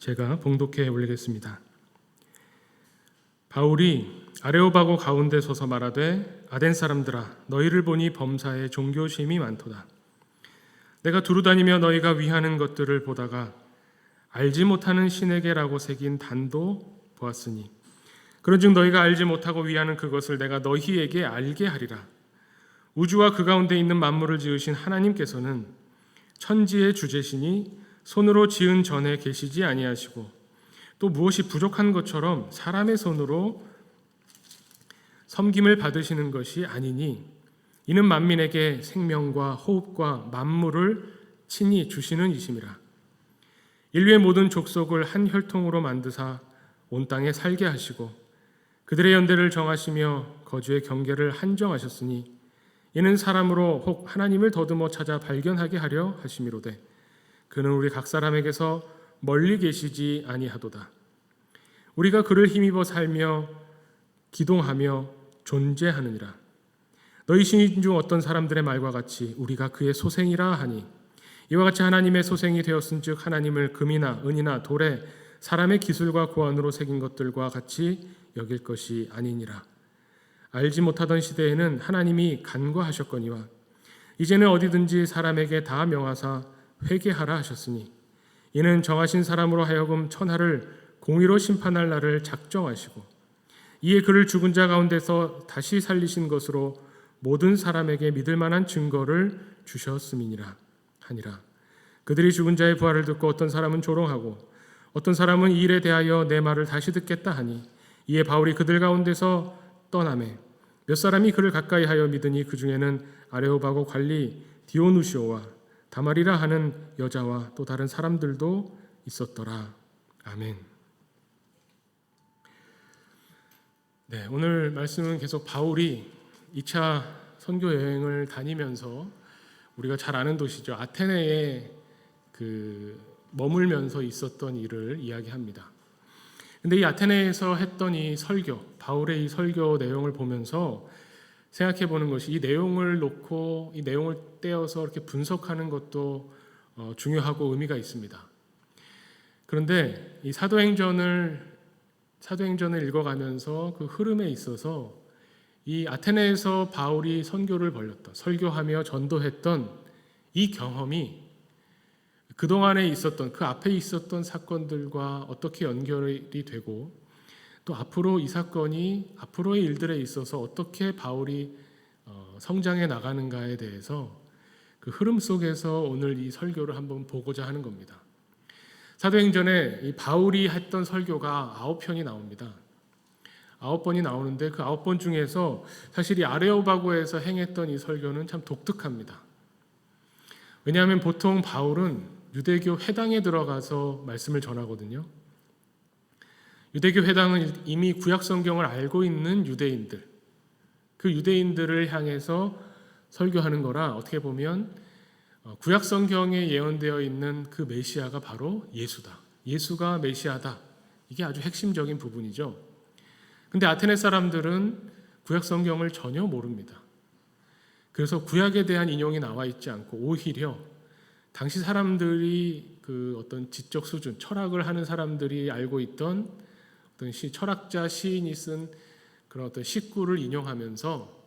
제가 봉독해 올리겠습니다. 바울이 아레오바고 가운데 서서 말하되 아덴 사람들아 너희를 보니 범사에 종교심이 많도다. 내가 두루다니며 너희가 위하는 것들을 보다가 알지 못하는 신에게라고 새긴 단도 보았으니 그런즉 너희가 알지 못하고 위하는 그것을 내가 너희에게 알게 하리라. 우주와 그 가운데 있는 만물을 지으신 하나님께서는 천지의 주제시니 손으로 지은 전에 계시지 아니하시고 또 무엇이 부족한 것처럼 사람의 손으로 섬김을 받으시는 것이 아니니 이는 만민에게 생명과 호흡과 만물을 친히 주시는 이심이라. 인류의 모든 족속을 한 혈통으로 만드사 온 땅에 살게 하시고 그들의 연대를 정하시며 거주의 경계를 한정하셨으니 이는 사람으로 혹 하나님을 더듬어 찾아 발견하게 하려 하심이로되 그는 우리 각 사람에게서 멀리 계시지 아니하도다. 우리가 그를 힘입어 살며 기동하며 존재하느니라. 너희 신인 중 어떤 사람들의 말과 같이 우리가 그의 소생이라 하니 이와 같이 하나님의 소생이 되었은즉 하나님을 금이나 은이나 돌에 사람의 기술과 고안으로 새긴 것들과 같이 여길 것이 아니니라. 알지 못하던 시대에는 하나님이 간과하셨거니와 이제는 어디든지 사람에게 다 명하사 회개하라 하셨으니 이는 정하신 사람으로 하여금 천하를 공의로 심판할 날을 작정하시고 이에 그를 죽은 자 가운데서 다시 살리신 것으로 모든 사람에게 믿을 만한 증거를 주셨음이니라 하니라. 그들이 죽은 자의 부활을 듣고 어떤 사람은 조롱하고 어떤 사람은 이 일에 대하여 내 말을 다시 듣겠다 하니 이에 바울이 그들 가운데서 떠나매 몇 사람이 그를 가까이 하여 믿으니 그 중에는 아레오바고 관리 디오누시오와 다말이라 하는 여자와 또 다른 사람들도 있었더라. 아멘. 네, 오늘 말씀은 계속 바울이 2차 선교 여행을 다니면서 우리가 잘 아는 도시죠. 아테네에 머물면서 있었던 일을 이야기합니다. 근데 이 아테네에서 했던 이 설교, 바울의 이 설교 내용을 보면서 생각해 보는 것이 이 내용을 놓고 이 내용을 떼어서 이렇게 분석하는 것도 중요하고 의미가 있습니다. 그런데 이 사도행전을 읽어가면서 그 흐름에 있어서 이 아테네에서 바울이 선교를 벌였던, 설교하며 전도했던 이 경험이 그동안에 있었던, 그 앞에 있었던 사건들과 어떻게 연결이 되고 또 앞으로 이 사건이 앞으로의 일들에 있어서 어떻게 바울이 성장해 나가는가에 대해서 그 흐름 속에서 오늘 이 설교를 한번 보고자 하는 겁니다. 사도행전에 이 바울이 했던 설교가 9편이 나옵니다. 9번이 나오는데 그 9번 중에서 사실 이 아레오바고에서 행했던 이 설교는 참 독특합니다. 왜냐하면 보통 바울은 유대교 회당에 들어가서 말씀을 전하거든요. 유대교 회당은 이미 구약 성경을 알고 있는 유대인들, 그 유대인들을 향해서 설교하는 거라 어떻게 보면 구약 성경에 예언되어 있는 그 메시아가 바로 예수다. 예수가 메시아다. 이게 아주 핵심적인 부분이죠. 근데 아테네 사람들은 구약 성경을 전혀 모릅니다. 그래서 구약에 대한 인용이 나와 있지 않고 오히려 당시 사람들이 그 어떤 지적 수준, 철학을 하는 사람들이 알고 있던 어떤 철학자, 시인이 쓴 그런 어떤 식구를 인용하면서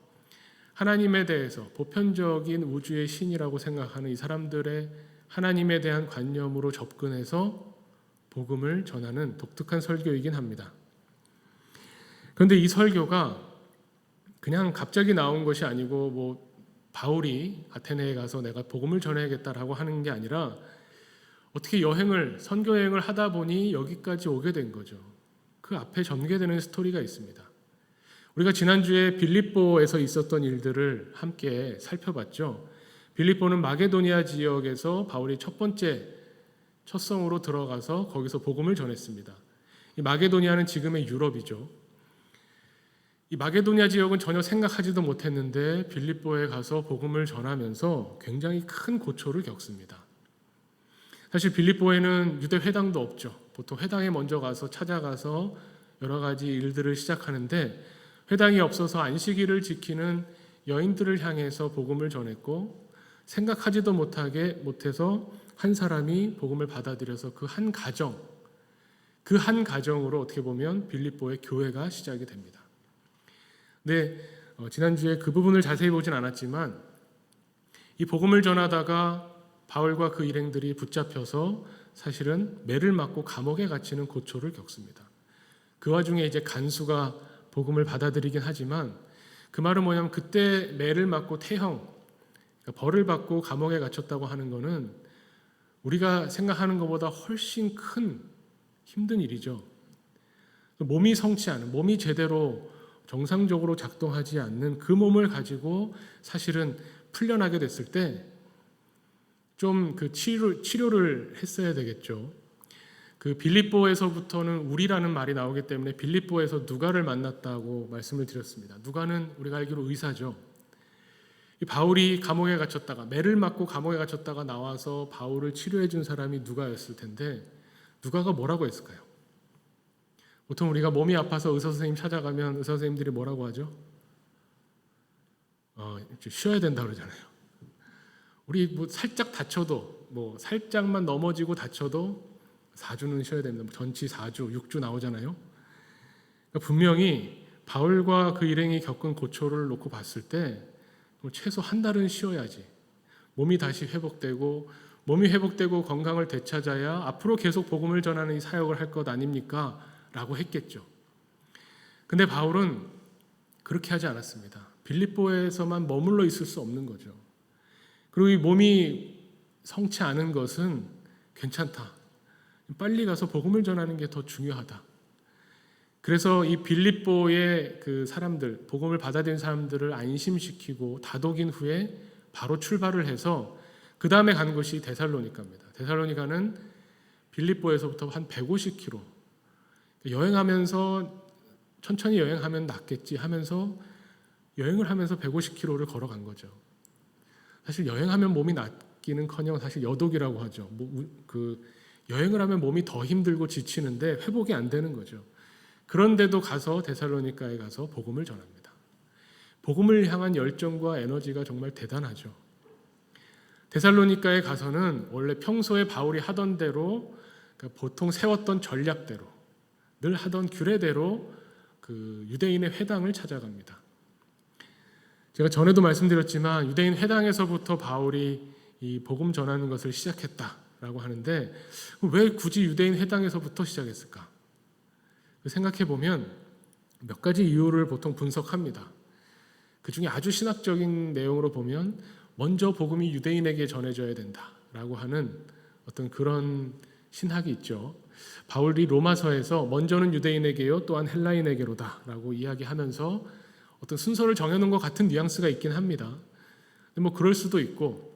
하나님에 대해서 보편적인 우주의 신이라고 생각하는 이 사람들의 하나님에 대한 관념으로 접근해서 복음을 전하는 독특한 설교이긴 합니다. 그런데 이 설교가 그냥 갑자기 나온 것이 아니고 바울이 아테네에 가서 내가 복음을 전해야겠다라고 하는 게 아니라 어떻게 선교 여행을 하다 보니 여기까지 오게 된 거죠. 그 앞에 전개되는 스토리가 있습니다. 우리가 지난주에 빌립보에서 있었던 일들을 함께 살펴봤죠. 빌립보는 마게도니아 지역에서 바울이 첫 번째 첫 성으로 들어가서 거기서 복음을 전했습니다. 이 마게도니아는 지금의 유럽이죠. 이 마게도니아 지역은 전혀 생각하지도 못했는데 빌립보에 가서 복음을 전하면서 굉장히 큰 고초를 겪습니다. 사실 빌립보에는 유대 회당도 없죠. 보통 회당에 먼저 가서 찾아가서 여러 가지 일들을 시작하는데 회당이 없어서 안식일을 지키는 여인들을 향해서 복음을 전했고 생각하지도 못해서 한 사람이 복음을 받아들여서 그 한 가정, 그 한 가정으로 어떻게 보면 빌립보의 교회가 시작이 됩니다. 근데 지난주에 그 부분을 자세히 보진 않았지만 이 복음을 전하다가 바울과 그 일행들이 붙잡혀서 사실은 매를 맞고 감옥에 갇히는 고초를 겪습니다. 그 와중에 이제 간수가 복음을 받아들이긴 하지만 그 말은 뭐냐면 그때 매를 맞고 태형, 그러니까 벌을 받고 감옥에 갇혔다고 하는 것은 우리가 생각하는 것보다 훨씬 큰 힘든 일이죠. 몸이 성치 않은, 몸이 제대로 정상적으로 작동하지 않는 그 몸을 가지고 사실은 풀려나게 됐을 때 좀 그 치료를 했어야 되겠죠. 그 빌립보에서부터는 우리라는 말이 나오기 때문에 빌립보에서 누가를 만났다고 말씀을 드렸습니다. 누가는 우리가 알기로 의사죠. 바울이 감옥에 갇혔다가 매를 맞고 감옥에 갇혔다가 나와서 바울을 치료해 준 사람이 누가였을 텐데 누가가 뭐라고 했을까요? 보통 우리가 몸이 아파서 의사 선생님 찾아가면 의사 선생님들이 뭐라고 하죠? 쉬어야 된다 그러잖아요. 우리 뭐 살짝 다쳐도 뭐 살짝만 넘어지고 다쳐도 4주는 쉬어야 됩니다. 전치 4주, 6주 나오잖아요. 그러니까 분명히 바울과 그 일행이 겪은 고초를 놓고 봤을 때 최소 한 달은 쉬어야지. 몸이 다시 회복되고 몸이 회복되고 건강을 되찾아야 앞으로 계속 복음을 전하는 이 사역을 할 것 아닙니까? 라고 했겠죠. 근데 바울은 그렇게 하지 않았습니다. 빌립보에서만 머물러 있을 수 없는 거죠. 그리고 이 몸이 성치 않은 것은 괜찮다. 빨리 가서 복음을 전하는 게 더 중요하다. 그래서 이 빌립보의 그 사람들, 복음을 받아들인 사람들을 안심시키고 다독인 후에 바로 출발을 해서 그 다음에 간 곳이 데살로니가입니다. 데살로니가는 빌립보에서부터 한 150km 여행하면서 천천히 여행하면 낫겠지 하면서 여행을 하면서 150km를 걸어간 거죠. 사실 여행하면 몸이 낫기는커녕 사실 여독이라고 하죠. 여행을 하면 몸이 더 힘들고 지치는데 회복이 안 되는 거죠. 그런데도 가서 데살로니가에 가서 복음을 전합니다. 복음을 향한 열정과 에너지가 정말 대단하죠. 데살로니가에 가서는 원래 평소에 바울이 하던 대로 그러니까 보통 세웠던 전략대로 늘 하던 규례대로 그 유대인의 회당을 찾아갑니다. 제가 전에도 말씀드렸지만 유대인 회당에서부터 바울이 이 복음 전하는 것을 시작했다라고 하는데 왜 굳이 유대인 회당에서부터 시작했을까? 생각해 보면 몇 가지 이유를 보통 분석합니다. 그 중에 아주 신학적인 내용으로 보면 먼저 복음이 유대인에게 전해져야 된다라고 하는 어떤 그런 신학이 있죠. 바울이 로마서에서 먼저는 유대인에게요 또한 헬라인에게로다라고 이야기하면서 어떤 순서를 정해놓은 것 같은 뉘앙스가 있긴 합니다. 근데 뭐 그럴 수도 있고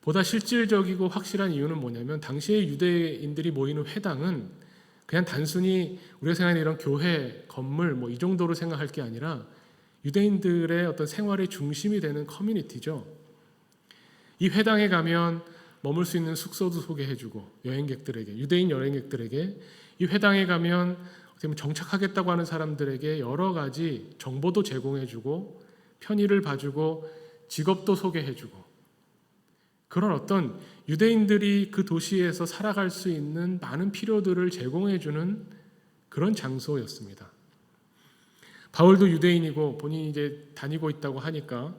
보다 실질적이고 확실한 이유는 뭐냐면 당시에 유대인들이 모이는 회당은 그냥 단순히 우리가 생각하는 이런 교회, 건물 뭐 이 정도로 생각할 게 아니라 유대인들의 어떤 생활의 중심이 되는 커뮤니티죠. 이 회당에 가면 머물 수 있는 숙소도 소개해주고 여행객들에게 유대인 여행객들에게 이 회당에 가면 정착하겠다고 하는 사람들에게 여러 가지 정보도 제공해주고 편의를 봐주고 직업도 소개해주고 그런 어떤 유대인들이 그 도시에서 살아갈 수 있는 많은 필요들을 제공해주는 그런 장소였습니다. 바울도 유대인이고 본인이 이제 다니고 있다고 하니까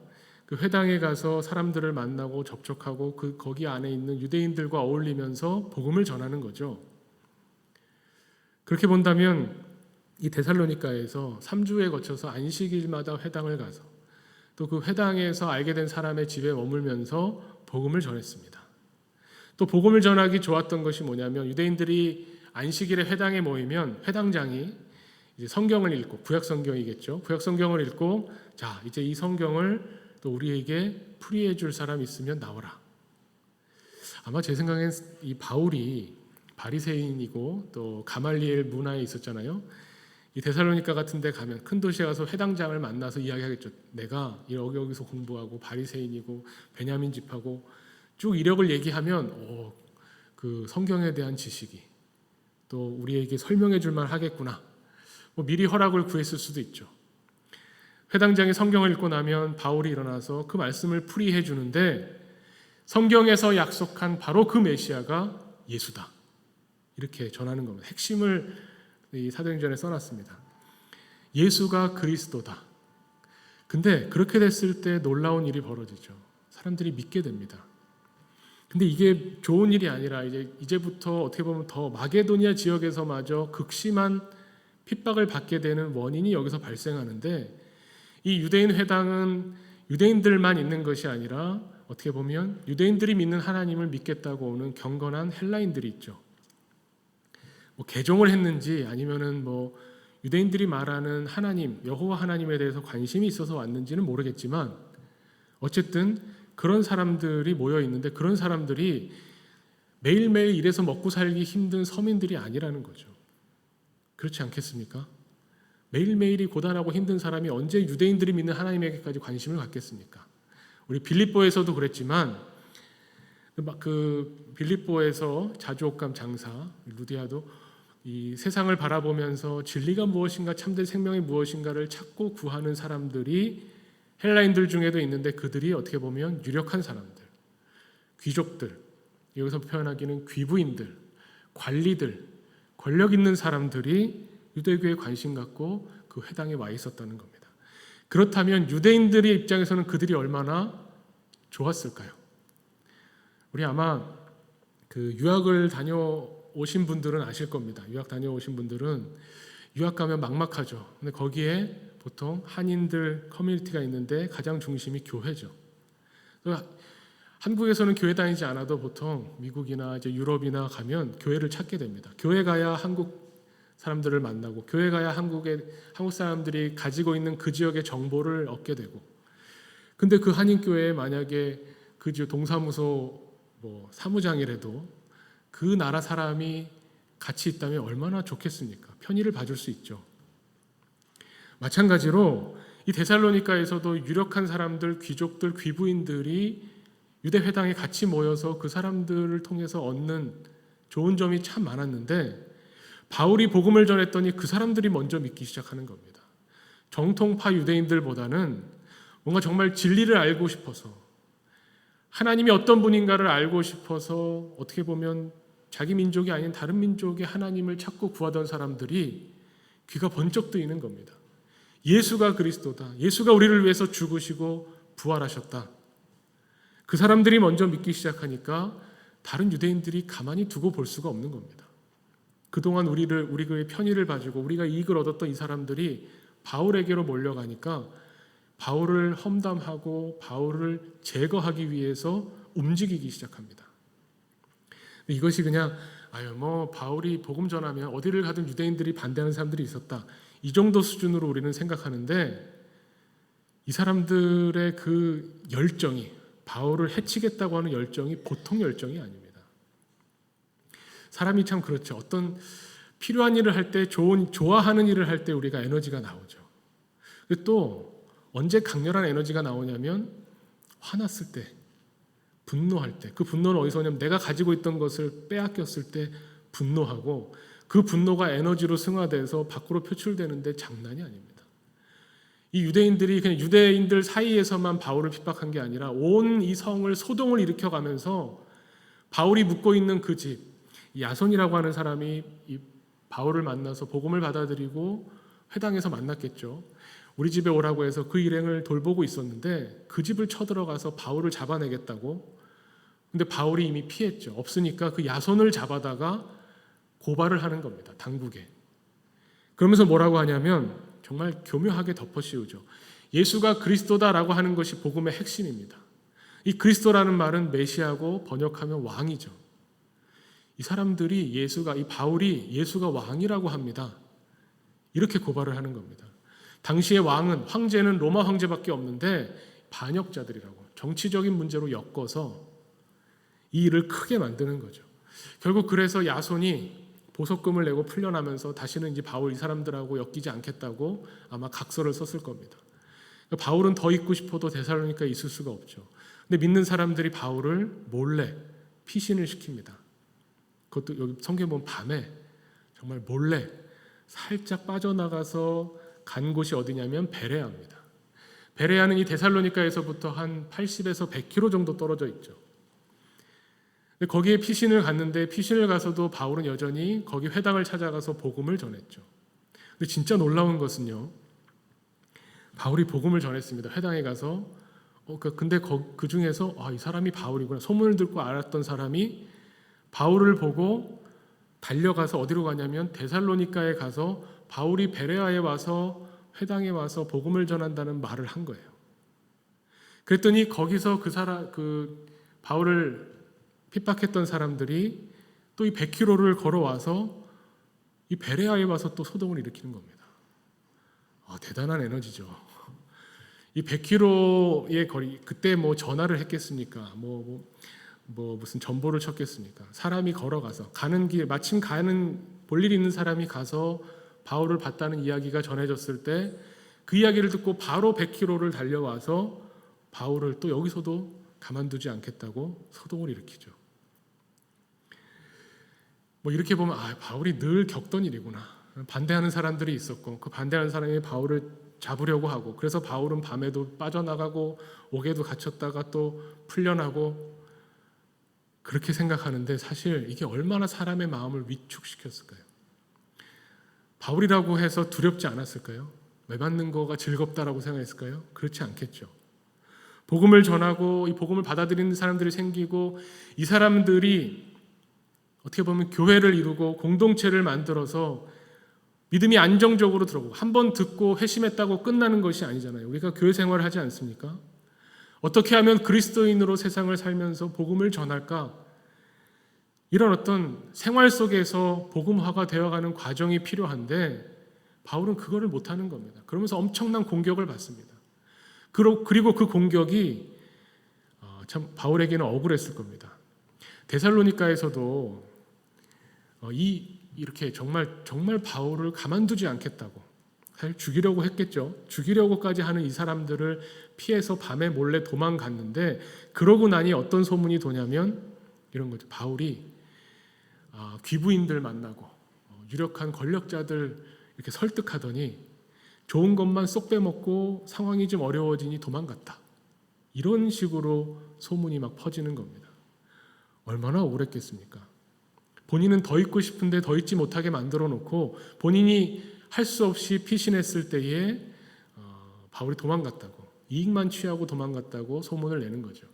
그 회당에 가서 사람들을 만나고 접촉하고 거기 안에 있는 유대인들과 어울리면서 복음을 전하는 거죠. 그렇게 본다면 이 데살로니가에서 3주에 거쳐서 안식일마다 회당을 가서 또 그 회당에서 알게 된 사람의 집에 머물면서 복음을 전했습니다. 또 복음을 전하기 좋았던 것이 뭐냐면 유대인들이 안식일에 회당에 모이면 회당장이 이제 성경을 읽고 구약 성경이겠죠. 구약 성경을 읽고 자 이제 이 성경을 또 우리에게 풀이해 줄 사람 있으면 나오라. 아마 제 생각엔 이 바울이 바리새인이고 또 가말리엘 문화에 있었잖아요. 이 데살로니가 같은 데 가면 큰 도시에 가서 회당장을 만나서 이야기하겠죠. 내가 여기서 공부하고 바리새인이고 베냐민 집하고 쭉 이력을 얘기하면 그 성경에 대한 지식이 또 우리에게 설명해 줄 만 하겠구나. 뭐 미리 허락을 구했을 수도 있죠. 회당장이 성경을 읽고 나면 바울이 일어나서 그 말씀을 풀이해 주는데 성경에서 약속한 바로 그 메시아가 예수다. 이렇게 전하는 겁니다. 핵심을 이 사도행전에 써놨습니다. 예수가 그리스도다. 근데 그렇게 됐을 때 놀라운 일이 벌어지죠. 사람들이 믿게 됩니다. 근데 이게 좋은 일이 아니라 이제부터 어떻게 보면 더 마게도니아 지역에서마저 극심한 핍박을 받게 되는 원인이 여기서 발생하는데, 이 유대인 회당은 유대인들만 있는 것이 아니라 어떻게 보면 유대인들이 믿는 하나님을 믿겠다고 오는 경건한 헬라인들이 있죠. 뭐 개종을 했는지 아니면은 뭐 유대인들이 말하는 하나님, 여호와 하나님에 대해서 관심이 있어서 왔는지는 모르겠지만 어쨌든 그런 사람들이 모여 있는데, 그런 사람들이 매일매일 일해서 먹고 살기 힘든 서민들이 아니라는 거죠. 그렇지 않겠습니까? 매일매일이 고단하고 힘든 사람이 언제 유대인들이 믿는 하나님에게까지 관심을 갖겠습니까? 우리 빌립보에서도 그랬지만, 그 빌립보에서 자주옥감 장사 루디아도 이 세상을 바라보면서 진리가 무엇인가, 참된 생명이 무엇인가를 찾고 구하는 사람들이 헬라인들 중에도 있는데, 그들이 어떻게 보면 유력한 사람들, 귀족들, 여기서 표현하기는 귀부인들, 관리들, 권력 있는 사람들이 유대교에 관심 갖고 그 회당에 와 있었다는 겁니다. 그렇다면 유대인들의 입장에서는 그들이 얼마나 좋았을까요? 우리 아마 그 유학을 다녀오신 분들은 아실 겁니다. 유학 다녀오신 분들은 유학 가면 막막하죠. 근데 거기에 보통 한인들 커뮤니티가 있는데 가장 중심이 교회죠. 한국에서는 교회 다니지 않아도 보통 미국이나 이제 유럽이나 가면 교회를 찾게 됩니다. 교회 가야 한국 사람들을 만나고, 교회 가야 한국 사람들이 가지고 있는 그 지역의 정보를 얻게 되고. 근데 그 한인 교회에 만약에 그 지역 동사무소 뭐 사무장이라도 그 나라 사람이 같이 있다면 얼마나 좋겠습니까? 편의를 봐줄 수 있죠. 마찬가지로 이 데살로니가에서도 유력한 사람들, 귀족들, 귀부인들이 유대 회당에 같이 모여서 그 사람들을 통해서 얻는 좋은 점이 참 많았는데, 바울이 복음을 전했더니 그 사람들이 먼저 믿기 시작하는 겁니다. 정통파 유대인들보다는 뭔가 정말 진리를 알고 싶어서, 하나님이 어떤 분인가를 알고 싶어서 어떻게 보면 자기 민족이 아닌 다른 민족의 하나님을 찾고 구하던 사람들이 귀가 번쩍 뜨이는 겁니다. 예수가 그리스도다. 예수가 우리를 위해서 죽으시고 부활하셨다. 그 사람들이 먼저 믿기 시작하니까 다른 유대인들이 가만히 두고 볼 수가 없는 겁니다. 그동안 우리의 편의를 봐주고 우리가 이익을 얻었던 이 사람들이 바울에게로 몰려가니까 바울을 험담하고 바울을 제거하기 위해서 움직이기 시작합니다. 이것이 그냥 바울이 복음 전하면 어디를 가든 유대인들이 반대하는 사람들이 있었다, 이 정도 수준으로 우리는 생각하는데, 이 사람들의 그 열정이, 바울을 해치겠다고 하는 열정이 보통 열정이 아닙니다. 사람이 참 그렇죠. 어떤 필요한 일을 할 때, 좋아하는 일을 할 때 우리가 에너지가 나오죠. 또 언제 강렬한 에너지가 나오냐면 화났을 때, 분노할 때. 그 분노는 어디서 오냐면 내가 가지고 있던 것을 빼앗겼을 때 분노하고, 그 분노가 에너지로 승화돼서 밖으로 표출되는데 장난이 아닙니다. 이 유대인들이 그냥 유대인들 사이에서만 바울을 핍박한 게 아니라 온 이 성을 소동을 일으켜가면서 바울이 묵고 있는 그 집, 야손이라고 하는 사람이 이 바울을 만나서 복음을 받아들이고 회당에서 만났겠죠. 우리 집에 오라고 해서 그 일행을 돌보고 있었는데 그 집을 쳐들어가서 바울을 잡아내겠다고. 근데 바울이 이미 피했죠. 없으니까 그 야손을 잡아다가 고발을 하는 겁니다. 당국에. 그러면서 뭐라고 하냐면 정말 교묘하게 덮어씌우죠. 예수가 그리스도다라고 하는 것이 복음의 핵심입니다. 이 그리스도라는 말은 메시아고 번역하면 왕이죠. 이 사람들이 이 바울이 예수가 왕이라고 합니다. 이렇게 고발을 하는 겁니다. 당시의 황제는 로마 황제밖에 없는데 반역자들이라고 정치적인 문제로 엮어서 이 일을 크게 만드는 거죠. 결국 그래서 야손이 보석금을 내고 풀려나면서 다시는 이제 바울 이 사람들하고 엮이지 않겠다고 아마 각서를 썼을 겁니다. 그러니까 바울은 더 있고 싶어도 데살로니가에 있을 수가 없죠. 근데 믿는 사람들이 바울을 몰래 피신을 시킵니다. 그것도 여기 성경에 보면 밤에 정말 몰래 살짝 빠져나가서 간 곳이 어디냐면 베레아입니다. 베레아는 이 데살로니가에서부터 한 80에서 100km 정도 떨어져 있죠. 근데 거기에 피신을 갔는데 피신을 가서도 바울은 여전히 거기 회당을 찾아가서 복음을 전했죠. 근데 진짜 놀라운 것은요. 바울이 복음을 전했습니다. 회당에 가서 근데 그 중에서 이 사람이 바울이구나. 소문을 듣고 알았던 사람이 바울을 보고 달려가서 어디로 가냐면 데살로니가에 가서 바울이 베레아에 와서 회당에 와서 복음을 전한다는 말을 한 거예요. 그랬더니 거기서 그 바울을 핍박했던 사람들이 또 이 100km를 걸어와서 이 베레아에 와서 또 소동을 일으키는 겁니다. 대단한 에너지죠. 이 100km의 거리, 그때 뭐 전화를 했겠습니까? 무슨 전보를 쳤겠습니까? 사람이 걸어가서 가는 길, 마침 볼 일 있는 사람이 가서 바울을 봤다는 이야기가 전해졌을 때 그 이야기를 듣고 바로 100km를 달려와서 바울을 또 여기서도 가만두지 않겠다고 소동을 일으키죠. 이렇게 보면 바울이 늘 겪던 일이구나. 반대하는 사람들이 있었고 그 반대하는 사람이 바울을 잡으려고 하고 그래서 바울은 밤에도 빠져나가고 옥에도 갇혔다가 또 풀려나고 그렇게 생각하는데 사실 이게 얼마나 사람의 마음을 위축시켰을까요? 바울이라고 해서 두렵지 않았을까요? 매 맞는 거가 즐겁다라고 생각했을까요? 그렇지 않겠죠. 복음을 전하고 이 복음을 받아들이는 사람들이 생기고 이 사람들이 어떻게 보면 교회를 이루고 공동체를 만들어서 믿음이 안정적으로 들어오고 한 번 듣고 회심했다고 끝나는 것이 아니잖아요. 우리가 교회 생활을 하지 않습니까? 어떻게 하면 그리스도인으로 세상을 살면서 복음을 전할까? 이런 어떤 생활 속에서 복음화가 되어가는 과정이 필요한데 바울은 그거를 못하는 겁니다. 그러면서 엄청난 공격을 받습니다. 그리고 그 공격이 참 바울에게는 억울했을 겁니다. 데살로니가에서도 이렇게 정말 바울을 가만두지 않겠다고 사실 죽이려고 했겠죠. 죽이려고까지 하는 이 사람들을 피해서 밤에 몰래 도망갔는데 그러고 나니 어떤 소문이 도냐면 이런 거죠. 바울이 귀부인들 만나고 유력한 권력자들 이렇게 설득하더니 좋은 것만 쏙 빼먹고 상황이 좀 어려워지니 도망갔다. 이런 식으로 소문이 막 퍼지는 겁니다. 얼마나 억울했겠습니까? 본인은 더 있고 싶은데 더 있지 못하게 만들어 놓고 본인이 할 수 없이 피신했을 때에 바울이 도망갔다고 이익만 취하고 도망갔다고 소문을 내는 거죠.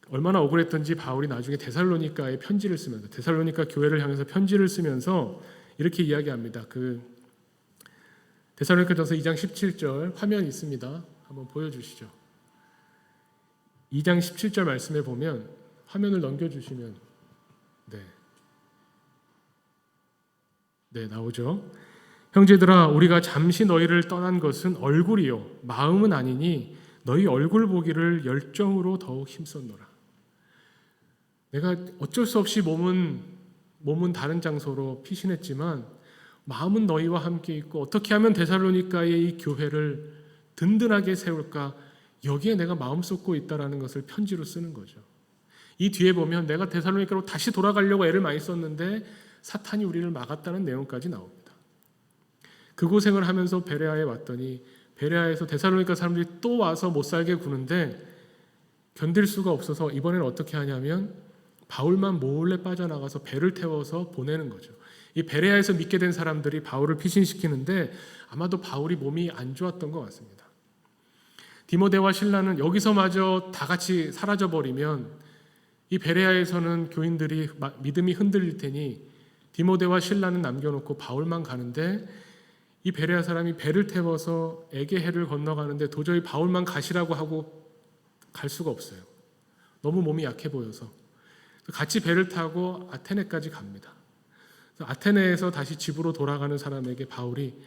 얼마나 억울했던지 바울이 나중에 데살로니가에 편지를 쓰면서 데살로니가 교회를 향해서 편지를 쓰면서 이렇게 이야기합니다. 데살로니가전서 2장 17절 화면 있습니다. 한번 보여주시죠. 2장 17절 말씀에 보면 화면을 넘겨주시면 네, 나오죠. 형제들아 우리가 잠시 너희를 떠난 것은 얼굴이요 마음은 아니니 너희 얼굴 보기를 열정으로 더욱 힘썼노라. 내가 어쩔 수 없이 몸은 다른 장소로 피신했지만 마음은 너희와 함께 있고 어떻게 하면 데살로니가의 이 교회를 든든하게 세울까 여기에 내가 마음 쏟고 있다라는 것을 편지로 쓰는 거죠. 이 뒤에 보면 내가 데살로니가로 다시 돌아가려고 애를 많이 썼는데 사탄이 우리를 막았다는 내용까지 나옵니다. 그 고생을 하면서 베레아에 왔더니 베레아에서 데살로니가 사람들이 또 와서 못 살게 구는데 견딜 수가 없어서 이번에는 어떻게 하냐면 바울만 몰래 빠져나가서 배를 태워서 보내는 거죠. 이 베레아에서 믿게 된 사람들이 바울을 피신시키는데 아마도 바울이 몸이 안 좋았던 것 같습니다. 디모데와 실라는 여기서마저 다 같이 사라져버리면 이 베레아에서는 교인들이 믿음이 흔들릴 테니 디모데와 실라는 남겨놓고 바울만 가는데 이 베레아 사람이 배를 태워서 에게해를 건너가는데 도저히 바울만 가시라고 하고 갈 수가 없어요. 너무 몸이 약해 보여서 같이 배를 타고 아테네까지 갑니다. 아테네에서 다시 집으로 돌아가는 사람에게 바울이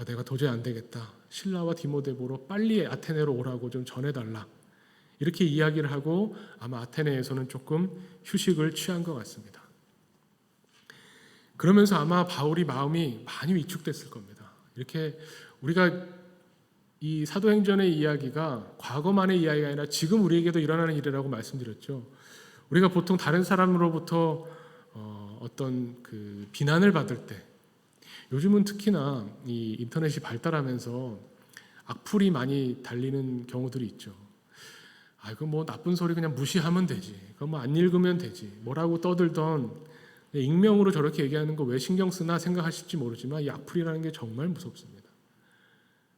내가 도저히 안 되겠다. 실라와 디모데 보러 빨리 아테네로 오라고 좀 전해달라. 이렇게 이야기를 하고 아마 아테네에서는 조금 휴식을 취한 것 같습니다. 그러면서 아마 바울이 마음이 많이 위축됐을 겁니다. 이렇게 우리가 이 사도행전의 이야기가 과거만의 이야기가 아니라 지금 우리에게도 일어나는 일이라고 말씀드렸죠. 우리가 보통 다른 사람으로부터 어떤 그 비난을 받을 때 요즘은 특히나 이 인터넷이 발달하면서 악플이 많이 달리는 경우들이 있죠. 그 뭐 나쁜 소리 그냥 무시하면 되지. 그거 뭐 안 읽으면 되지. 뭐라고 떠들던 익명으로 저렇게 얘기하는 거 왜 신경 쓰나 생각하실지 모르지만 이 악플이라는 게 정말 무섭습니다.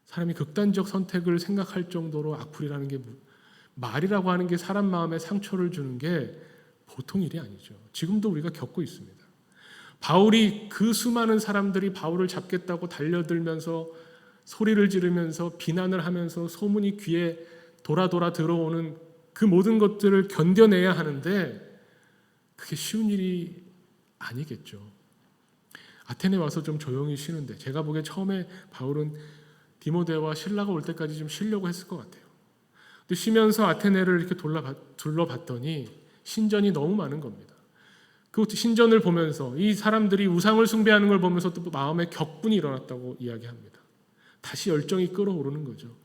사람이 극단적 선택을 생각할 정도로 악플이라는 게 말이라고 하는 게 사람 마음에 상처를 주는 게 보통 일이 아니죠. 지금도 우리가 겪고 있습니다. 바울이 그 수많은 사람들이 바울을 잡겠다고 달려들면서 소리를 지르면서 비난을 하면서 소문이 귀에 돌아 들어오는 그 모든 것들을 견뎌내야 하는데 그게 쉬운 일이 아니겠죠. 아테네 와서 좀 조용히 쉬는데 제가 보기에 처음에 바울은 디모데와 실라가 올 때까지 좀 쉬려고 했을 것 같아요. 근데 쉬면서 아테네를 이렇게 둘러봤더니 신전이 너무 많은 겁니다. 그 신전을 보면서 이 사람들이 우상을 숭배하는 걸 보면서 또 마음에 격분이 일어났다고 이야기합니다. 다시 열정이 끓어오르는 거죠.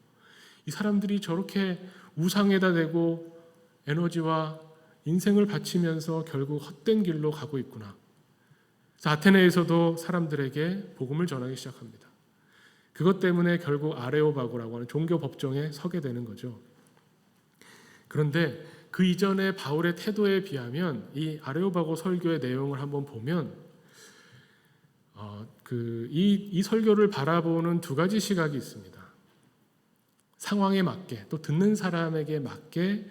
이 사람들이 저렇게 우상에다 대고 에너지와 인생을 바치면서 결국 헛된 길로 가고 있구나. 그래서 아테네에서도 사람들에게 복음을 전하기 시작합니다. 그것 때문에 결국 아레오바고라고 하는 종교 법정에 서게 되는 거죠. 그런데 그 이전에 바울의 태도에 비하면 이 아레오바고 설교의 내용을 한번 보면 이 설교를 바라보는 두 가지 시각이 있습니다. 상황에 맞게 또 듣는 사람에게 맞게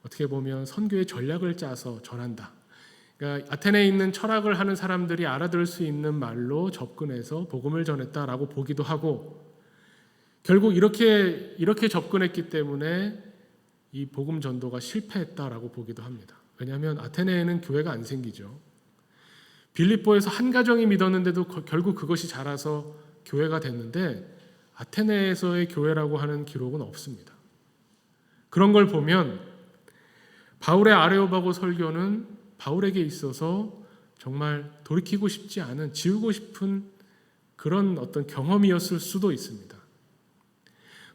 어떻게 보면 선교의 전략을 짜서 전한다. 그러니까 아테네에 있는 철학을 하는 사람들이 알아들을 수 있는 말로 접근해서 복음을 전했다라고 보기도 하고 결국 이렇게 접근했기 때문에 이 복음 전도가 실패했다라고 보기도 합니다. 왜냐하면 아테네에는 교회가 안 생기죠. 빌립보에서 한 가정이 믿었는데도 결국 그것이 자라서 교회가 됐는데 아테네에서의 교회라고 하는 기록은 없습니다. 그런 걸 보면 바울의 아레오바고 설교는 바울에게 있어서 정말 돌이키고 싶지 않은, 지우고 싶은 그런 어떤 경험이었을 수도 있습니다.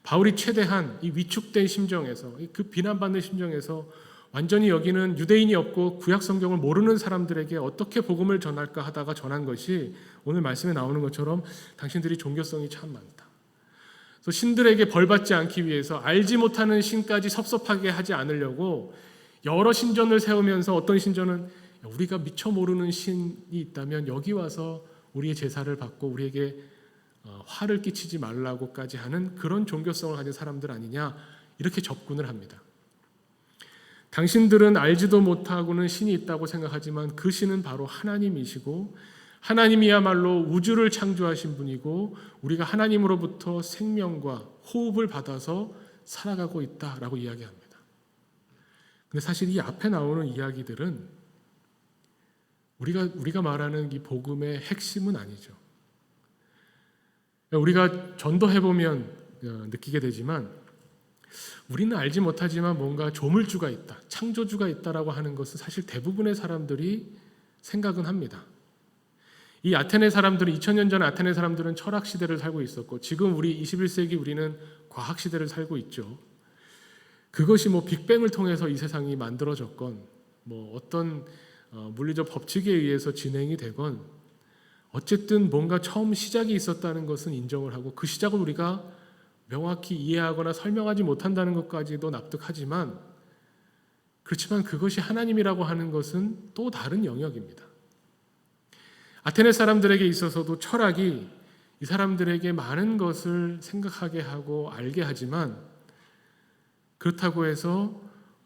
바울이 최대한 이 위축된 심정에서, 그 비난받는 심정에서 완전히 여기는 유대인이 없고 구약 성경을 모르는 사람들에게 어떻게 복음을 전할까 하다가 전한 것이 오늘 말씀에 나오는 것처럼 당신들이 종교성이 참 많다. 그래서 신들에게 벌받지 않기 위해서 알지 못하는 신까지 섭섭하게 하지 않으려고 여러 신전을 세우면서 어떤 신전은 우리가 미처 모르는 신이 있다면 여기 와서 우리의 제사를 받고 우리에게 화를 끼치지 말라고까지 하는 그런 종교성을 가진 사람들 아니냐, 이렇게 접근을 합니다. 당신들은 알지도 못하고는 신이 있다고 생각하지만 그 신은 바로 하나님이시고 하나님이야말로 우주를 창조하신 분이고 우리가 하나님으로부터 생명과 호흡을 받아서 살아가고 있다라고 이야기합니다. 근데 사실 이 앞에 나오는 이야기들은 우리가 말하는 이 복음의 핵심은 아니죠. 우리가 전도해보면 느끼게 되지만 우리는 알지 못하지만 뭔가 조물주가 있다, 창조주가 있다라고 하는 것은 사실 대부분의 사람들이 생각은 합니다. 이 아테네 사람들은 2000년 전 아테네 사람들은 철학 시대를 살고 있었고 지금 우리 21세기 우리는 과학 시대를 살고 있죠. 그것이 뭐 빅뱅을 통해서 이 세상이 만들어졌건 뭐 어떤 물리적 법칙에 의해서 진행이 되건 어쨌든 뭔가 처음 시작이 있었다는 것은 인정을 하고 그 시작을 우리가 명확히 이해하거나 설명하지 못한다는 것까지도 납득하지만 그렇지만 그것이 하나님이라고 하는 것은 또 다른 영역입니다. 아테네 사람들에게 있어서도 철학이 이 사람들에게 많은 것을 생각하게 하고 알게 하지만 그렇다고 해서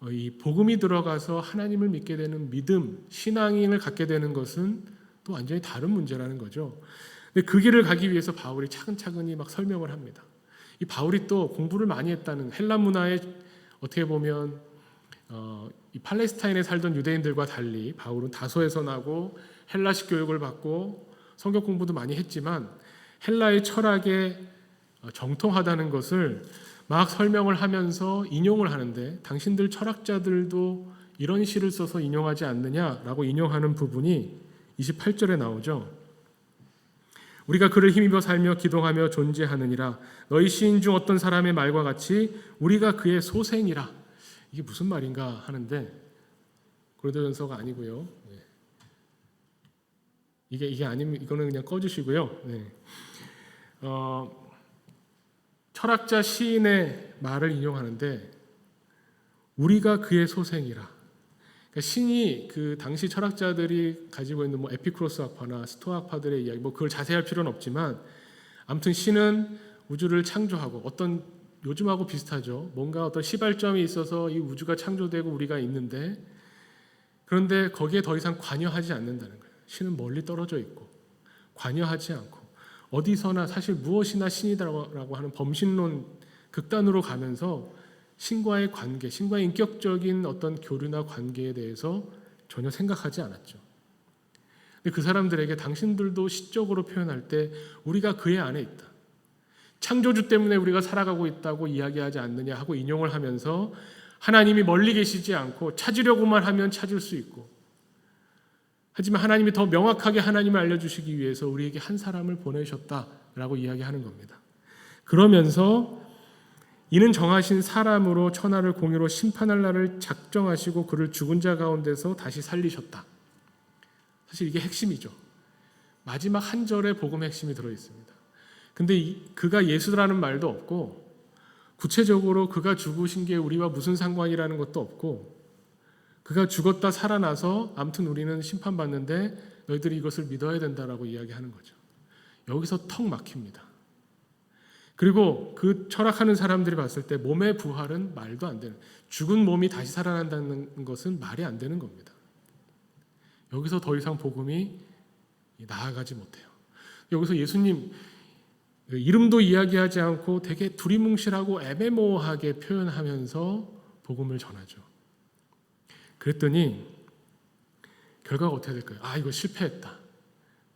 이 복음이 들어가서 하나님을 믿게 되는 믿음, 신앙을 갖게 되는 것은 또 완전히 다른 문제라는 거죠. 근데 그 길을 가기 위해서 바울이 차근차근히 막 설명을 합니다. 이 바울이 또 공부를 많이 했다는, 헬라 문화에 어떻게 보면 이 팔레스타인에 살던 유대인들과 달리 바울은 다소에서 나고 헬라식 교육을 받고 성경 공부도 많이 했지만 헬라의 철학에 정통하다는 것을 막 설명을 하면서 인용을 하는데 당신들 철학자들도 이런 시를 써서 인용하지 않느냐라고 인용하는 부분이 28절에 나오죠. 우리가 그를 힘입어 살며 기동하며 존재하느니라. 너희 시인 중 어떤 사람의 말과 같이 우리가 그의 소생이라. 이게 무슨 말인가 하는데 고린도전서가 아니고요. 이게 아니면 이거는 그냥 꺼주시고요. 철학자 시인의 말을 인용하는데 우리가 그의 소생이라. 그러니까 신이 그 당시 철학자들이 가지고 있는 뭐 에피쿠로스 학파나 스토아 학파들의 이야기, 뭐 그걸 자세히 할 필요는 없지만, 아무튼 신은 우주를 창조하고, 어떤 요즘하고 비슷하죠. 뭔가 어떤 시발점이 있어서 이 우주가 창조되고 우리가 있는데, 그런데 거기에 더 이상 관여하지 않는다는 거예요. 신은 멀리 떨어져 있고 관여하지 않고, 어디서나 사실 무엇이나 신이다라고 하는 범신론 극단으로 가면서 신과의 관계, 신과의 인격적인 어떤 교류나 관계에 대해서 전혀 생각하지 않았죠. 근데 그 사람들에게 당신들도 시적으로 표현할 때 우리가 그의 안에 있다, 창조주 때문에 우리가 살아가고 있다고 이야기하지 않느냐 하고 인용을 하면서, 하나님이 멀리 계시지 않고 찾으려고만 하면 찾을 수 있고, 하지만 하나님이 더 명확하게 하나님을 알려주시기 위해서 우리에게 한 사람을 보내셨다라고 이야기하는 겁니다. 그러면서 이는 정하신 사람으로 천하를 공의로 심판할 날을 작정하시고 그를 죽은 자 가운데서 다시 살리셨다. 사실 이게 핵심이죠. 마지막 한 절에 복음의 핵심이 들어있습니다. 근데 그가 예수라는 말도 없고, 구체적으로 그가 죽으신 게 우리와 무슨 상관이라는 것도 없고, 그가 죽었다 살아나서 아무튼 우리는 심판받는데 너희들이 이것을 믿어야 된다라고 이야기하는 거죠. 여기서 턱 막힙니다. 그리고 그 철학하는 사람들이 봤을 때 몸의 부활은 말도 안 되는, 죽은 몸이 다시 살아난다는 것은 말이 안 되는 겁니다. 여기서 더 이상 복음이 나아가지 못해요. 여기서 예수님 이름도 이야기하지 않고 되게 두리뭉실하고 애매모호하게 표현하면서 복음을 전하죠. 그랬더니 결과가 어떻게 될까요? 이거 실패했다.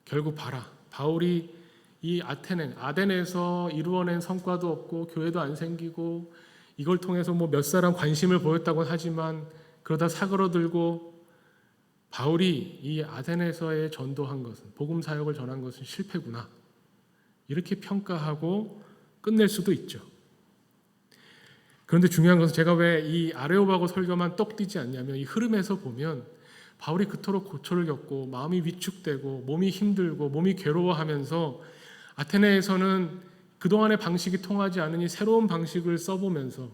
결국 봐라, 바울이 이 아덴에서 이루어낸 성과도 없고 교회도 안 생기고, 이걸 통해서 뭐 몇 사람 관심을 보였다고 하지만 그러다 사그러들고, 바울이 이 아덴에서의 전도한 것은, 복음 사역을 전한 것은 실패구나, 이렇게 평가하고 끝낼 수도 있죠. 그런데 중요한 것은, 제가 왜 이 아레오바고 설교만 똑 띄지 않냐면, 이 흐름에서 보면 바울이 그토록 고초를 겪고 마음이 위축되고 몸이 힘들고 몸이 괴로워하면서 아테네에서는 그동안의 방식이 통하지 않으니 새로운 방식을 써보면서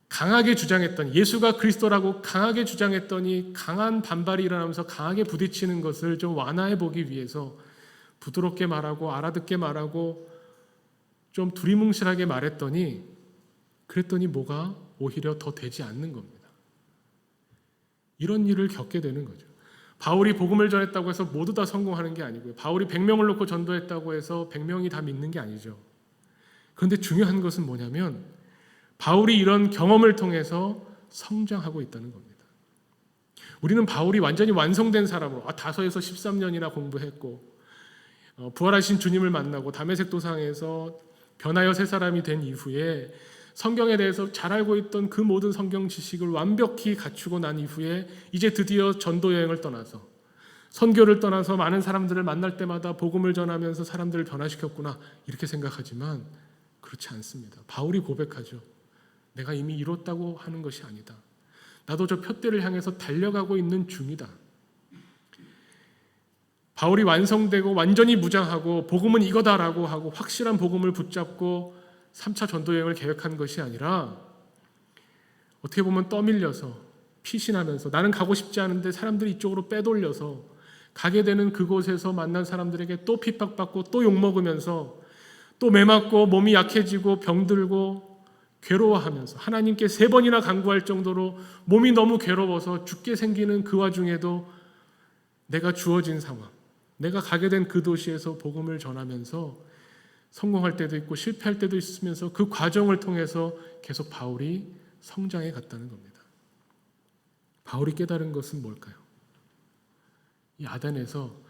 강하게 주장했던, 예수가 그리스도라고 강하게 주장했더니 강한 반발이 일어나면서 강하게 부딪히는 것을 좀 완화해 보기 위해서 부드럽게 말하고 알아듣게 말하고 좀 두리뭉실하게 그랬더니 뭐가 오히려 더 되지 않는 겁니다. 이런 일을 겪게 되는 거죠. 바울이 복음을 전했다고 해서 모두 다 성공하는 게 아니고요. 바울이 100명을 놓고 전도했다고 해서 100명이 다 믿는 게 아니죠. 그런데 중요한 것은 뭐냐면, 바울이 이런 경험을 통해서 성장하고 있다는 겁니다. 우리는 바울이 완전히 완성된 사람으로, 다서에서 13년이나 공부했고, 부활하신 주님을 만나고 다메섹 도상에서 변하여 새 사람이 된 이후에 성경에 대해서 잘 알고 있던 그 모든 성경 지식을 완벽히 갖추고 난 이후에 이제 드디어 전도 여행을 떠나서, 선교를 떠나서 많은 사람들을 만날 때마다 복음을 전하면서 사람들을 변화시켰구나, 이렇게 생각하지만 그렇지 않습니다. 바울이 고백하죠. 내가 이미 이뤘다고 하는 것이 아니다. 나도 저 표대를 향해서 달려가고 있는 중이다. 바울이 완성되고 완전히 무장하고 복음은 이거다라고 하고 확실한 복음을 붙잡고 3차 전도여행을 계획한 것이 아니라, 어떻게 보면 떠밀려서 피신하면서 나는 가고 싶지 않은데 사람들이 이쪽으로 빼돌려서 가게 되는 그곳에서 만난 사람들에게 또 핍박받고 또 욕먹으면서 또 매맞고 몸이 약해지고 병들고 괴로워하면서 하나님께 3번이나 간구할 정도로 몸이 너무 괴로워서 죽게 생기는 그 와중에도 내가 주어진 상황, 내가 가게 된 그 도시에서 복음을 전하면서 성공할 때도 있고 실패할 때도 있으면서 그 과정을 통해서 계속 바울이 성장해 갔다는 겁니다. 바울이 깨달은 것은 뭘까요? 이 아덴에서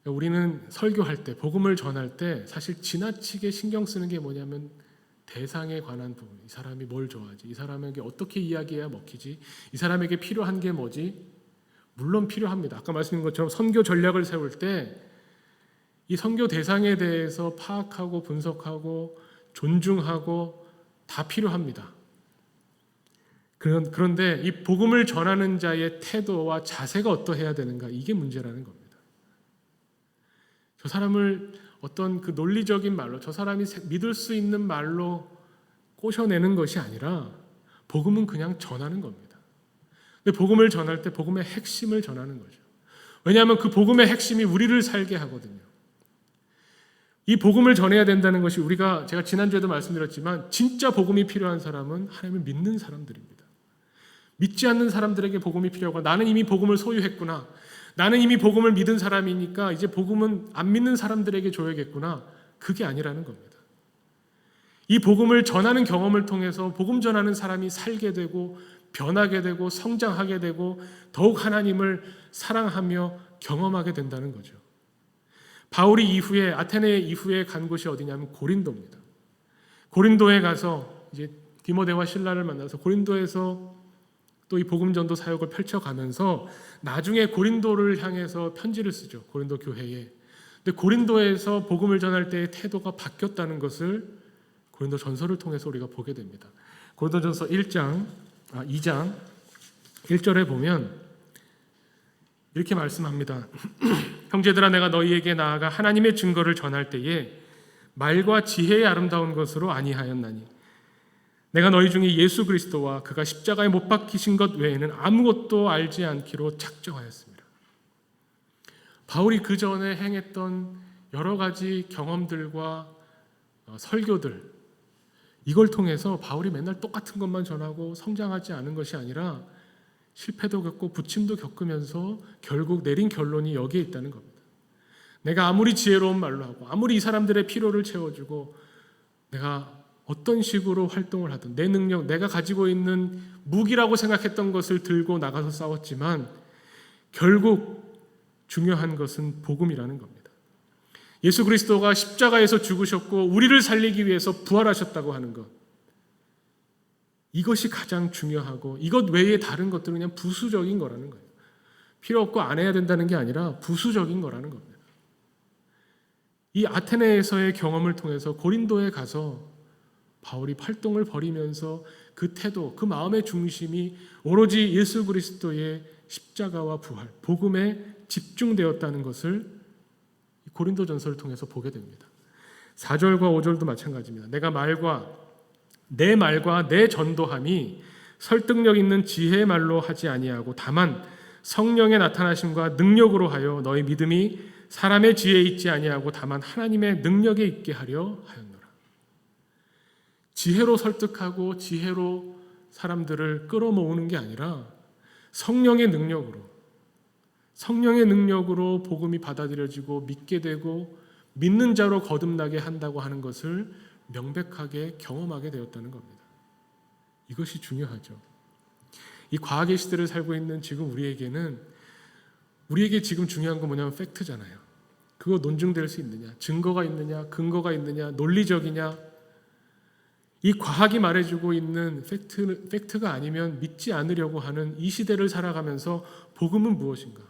우리는 설교할 때, 복음을 전할 때 사실 지나치게 신경 쓰는 게 뭐냐면 대상에 관한 부분, 이 사람이 뭘 좋아하지, 이 사람에게 어떻게 이야기해야 먹히지, 이 사람에게 필요한 게 뭐지. 물론 필요합니다. 아까 말씀드린 것처럼 선교 전략을 세울 때 이 선교 대상에 대해서 파악하고 분석하고 존중하고 다 필요합니다. 그런데 이 복음을 전하는 자의 태도와 자세가 어떠해야 되는가, 이게 문제라는 겁니다. 저 사람을 어떤 그 논리적인 말로, 저 사람이 믿을 수 있는 말로 꼬셔내는 것이 아니라 복음은 그냥 전하는 겁니다. 근데 복음을 전할 때 복음의 핵심을 전하는 거죠. 왜냐하면 그 복음의 핵심이 우리를 살게 하거든요. 이 복음을 전해야 된다는 것이 제가 지난주에도 말씀드렸지만 진짜 복음이 필요한 사람은 하나님을 믿는 사람들입니다. 믿지 않는 사람들에게 복음이 필요하고 나는 이미 복음을 소유했구나. 나는 이미 복음을 믿은 사람이니까 이제 복음은 안 믿는 사람들에게 줘야겠구나. 그게 아니라는 겁니다. 이 복음을 전하는 경험을 통해서 복음 전하는 사람이 살게 되고 변하게 되고 성장하게 되고 더욱 하나님을 사랑하며 경험하게 된다는 거죠. 바울이 이후에 아테네 이후에 간 곳이 어디냐면 고린도입니다. 고린도에 가서 이제 디모데와 실라를 만나서 고린도에서 또 이 복음 전도 사역을 펼쳐가면서 나중에 고린도를 향해서 편지를 쓰죠. 고린도 교회에. 근데 고린도에서 복음을 전할 때의 태도가 바뀌었다는 것을 고린도 전서를 통해서 우리가 보게 됩니다. 고린도전서 2장 1절에 보면 이렇게 말씀합니다. 형제들아 내가 너희에게 나아가 하나님의 증거를 전할 때에 말과 지혜의 아름다운 것으로 아니하였나니 내가 너희 중에 예수 그리스도와 그가 십자가에 못 박히신 것 외에는 아무것도 알지 않기로 작정하였습니다. 바울이 그 전에 행했던 여러 가지 경험들과 설교들 이걸 통해서 바울이 맨날 똑같은 것만 전하고 성장하지 않은 것이 아니라 실패도 겪고 부침도 겪으면서 결국 내린 결론이 여기에 있다는 겁니다. 내가 아무리 지혜로운 말로 하고 아무리 이 사람들의 필요를 채워주고 내가 어떤 식으로 활동을 하든 내 능력, 내가 가지고 있는 무기라고 생각했던 것을 들고 나가서 싸웠지만 결국 중요한 것은 복음이라는 겁니다. 예수 그리스도가 십자가에서 죽으셨고 우리를 살리기 위해서 부활하셨다고 하는 것. 이것이 가장 중요하고 이것 외에 다른 것들은 그냥 부수적인 거라는 거예요. 필요 없고 안 해야 된다는 게 아니라 부수적인 거라는 겁니다. 이 아테네에서의 경험을 통해서 고린도에 가서 바울이 활동을 벌이면서 그 태도, 그 마음의 중심이 오로지 예수 그리스도의 십자가와 부활, 복음에 집중되었다는 것을 고린도전서를 통해서 보게 됩니다. 4절과 5절도 마찬가지입니다. 내 말과 내 전도함이 설득력 있는 지혜의 말로 하지 아니하고 다만 성령의 나타나심과 능력으로 하여 너희 믿음이 사람의 지혜에 있지 아니하고 다만 하나님의 능력에 있게 하려 하였노라. 지혜로 설득하고 지혜로 사람들을 끌어모으는 게 아니라 성령의 능력으로 복음이 받아들여지고 믿게 되고 믿는 자로 거듭나게 한다고 하는 것을 명백하게 경험하게 되었다는 겁니다. 이것이 중요하죠. 이 과학의 시대를 살고 있는 지금 우리에게 지금 중요한 건 뭐냐면 팩트잖아요. 그거 논증될 수 있느냐, 증거가 있느냐, 근거가 있느냐, 논리적이냐. 이 과학이 말해주고 있는 팩트가 아니면 믿지 않으려고 하는 이 시대를 살아가면서 복음은 무엇인가?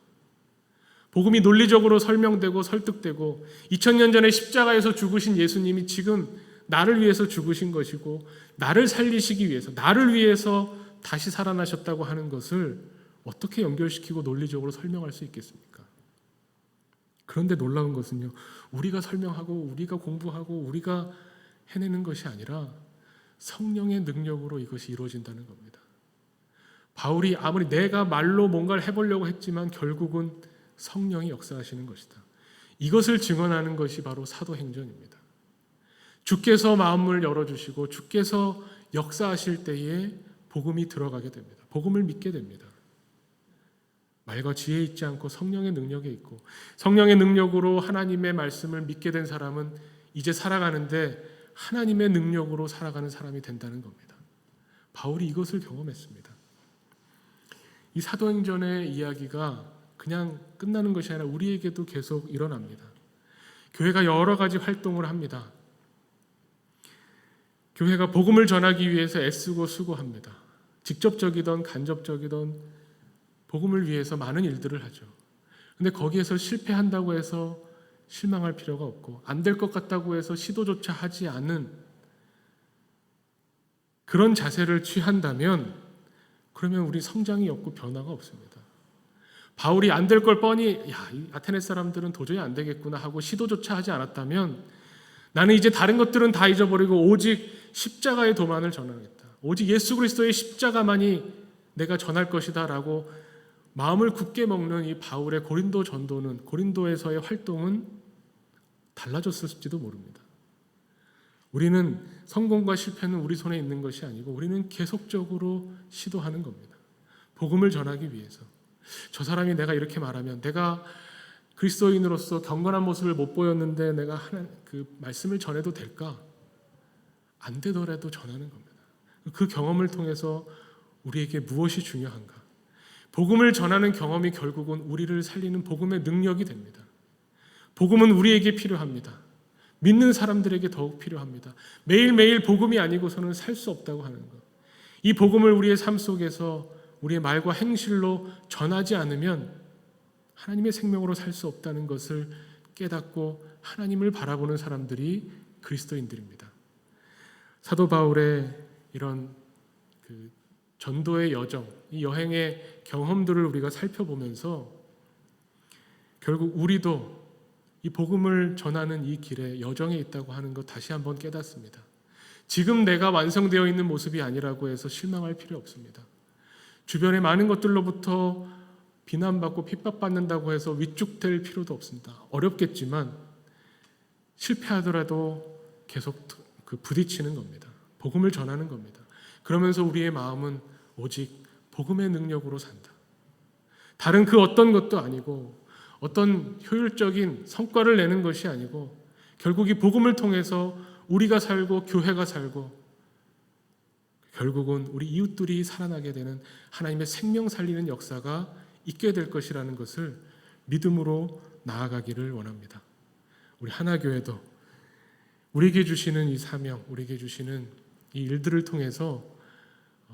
복음이 논리적으로 설명되고 설득되고 2000년 전에 십자가에서 죽으신 예수님이 지금 나를 위해서 죽으신 것이고 나를 살리시기 위해서 나를 위해서 다시 살아나셨다고 하는 것을 어떻게 연결시키고 논리적으로 설명할 수 있겠습니까? 그런데 놀라운 것은요. 우리가 설명하고 우리가 공부하고 우리가 해내는 것이 아니라 성령의 능력으로 이것이 이루어진다는 겁니다. 바울이 아무리 내가 말로 뭔가를 해보려고 했지만 결국은 성령이 역사하시는 것이다. 이것을 증언하는 것이 바로 사도행전입니다. 주께서 마음을 열어주시고 주께서 역사하실 때에 복음이 들어가게 됩니다. 복음을 믿게 됩니다. 말과 지혜에 있지 않고 성령의 능력에 있고 성령의 능력으로 하나님의 말씀을 믿게 된 사람은 이제 살아가는데 하나님의 능력으로 살아가는 사람이 된다는 겁니다. 바울이 이것을 경험했습니다. 이 사도행전의 이야기가 그냥 끝나는 것이 아니라 우리에게도 계속 일어납니다. 교회가 여러 가지 활동을 합니다. 교회가 복음을 전하기 위해서 애쓰고 수고합니다. 직접적이든 간접적이든 복음을 위해서 많은 일들을 하죠. 그런데 거기에서 실패한다고 해서 실망할 필요가 없고 안 될 것 같다고 해서 시도조차 하지 않는 그런 자세를 취한다면 그러면 우리 성장이 없고 변화가 없습니다. 바울이 안 될 걸 뻔히 이 아테네 사람들은 도저히 안 되겠구나 하고 시도조차 하지 않았다면 나는 이제 다른 것들은 다 잊어버리고 오직 십자가의 도만을 전하겠다. 오직 예수 그리스도의 십자가만이 내가 전할 것이다 라고 마음을 굳게 먹는 이 바울의 고린도 전도는, 고린도에서의 활동은 달라졌을지도 모릅니다. 우리는 성공과 실패는 우리 손에 있는 것이 아니고 우리는 계속적으로 시도하는 겁니다. 복음을 전하기 위해서. 저 사람이 내가 이렇게 말하면, 내가 그리스도인으로서 경건한 모습을 못 보였는데 내가 그 말씀을 전해도 될까? 안 되더라도 전하는 겁니다. 그 경험을 통해서 우리에게 무엇이 중요한가? 복음을 전하는 경험이 결국은 우리를 살리는 복음의 능력이 됩니다. 복음은 우리에게 필요합니다. 믿는 사람들에게 더욱 필요합니다. 매일매일 복음이 아니고서는 살 수 없다고 하는 것. 이 복음을 우리의 삶 속에서 우리의 말과 행실로 전하지 않으면 하나님의 생명으로 살 수 없다는 것을 깨닫고 하나님을 바라보는 사람들이 그리스도인들입니다. 사도 바울의 이런 그 전도의 여정, 이 여행의 경험들을 우리가 살펴보면서 결국 우리도 이 복음을 전하는 이 길에 여정에 있다고 하는 것 다시 한번 깨닫습니다. 지금 내가 완성되어 있는 모습이 아니라고 해서 실망할 필요 없습니다. 주변의 많은 것들로부터 비난받고 핍박받는다고 해서 위축될 필요도 없습니다. 어렵겠지만 실패하더라도 계속 부딪히는 겁니다. 복음을 전하는 겁니다. 그러면서 우리의 마음은 오직 복음의 능력으로 산다. 다른 그 어떤 것도 아니고 어떤 효율적인 성과를 내는 것이 아니고 결국 이 복음을 통해서 우리가 살고 교회가 살고 결국은 우리 이웃들이 살아나게 되는 하나님의 생명 살리는 역사가 있게 될 것이라는 것을 믿음으로 나아가기를 원합니다. 우리 하나교회도 우리에게 주시는 이 사명, 우리에게 주시는 이 일들을 통해서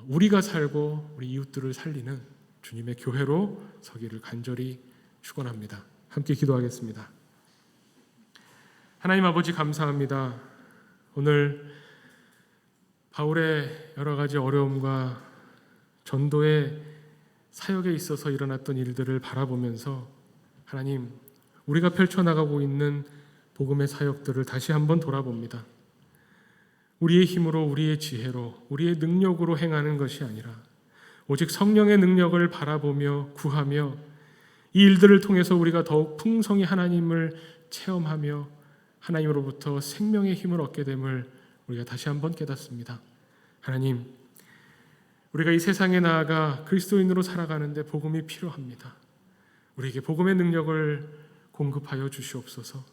우리가 살고 우리 이웃들을 살리는 주님의 교회로 서기를 간절히 축원합니다. 함께 기도하겠습니다. 하나님 아버지 감사합니다. 오늘 바울의 여러 가지 어려움과 전도의 사역에 있어서 일어났던 일들을 바라보면서 하나님, 우리가 펼쳐나가고 있는 복음의 사역들을 다시 한번 돌아봅니다. 우리의 힘으로, 우리의 지혜로, 우리의 능력으로 행하는 것이 아니라 오직 성령의 능력을 바라보며 구하며 이 일들을 통해서 우리가 더욱 풍성히 하나님을 체험하며 하나님으로부터 생명의 힘을 얻게 됨을 우리가 다시 한번 깨닫습니다. 하나님, 우리가 이 세상에 나아가 그리스도인으로 살아가는데 복음이 필요합니다. 우리에게 복음의 능력을 공급하여 주시옵소서.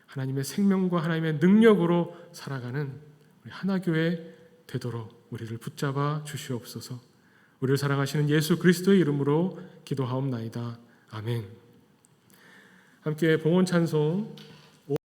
하나님의 생명과 하나님의 능력으로 살아가는 우리 하나교회 되도록 우리를 붙잡아 주시옵소서. 우리를 사랑하시는 예수 그리스도의 이름으로 기도하옵나이다. 아멘. 함께 봉헌 찬송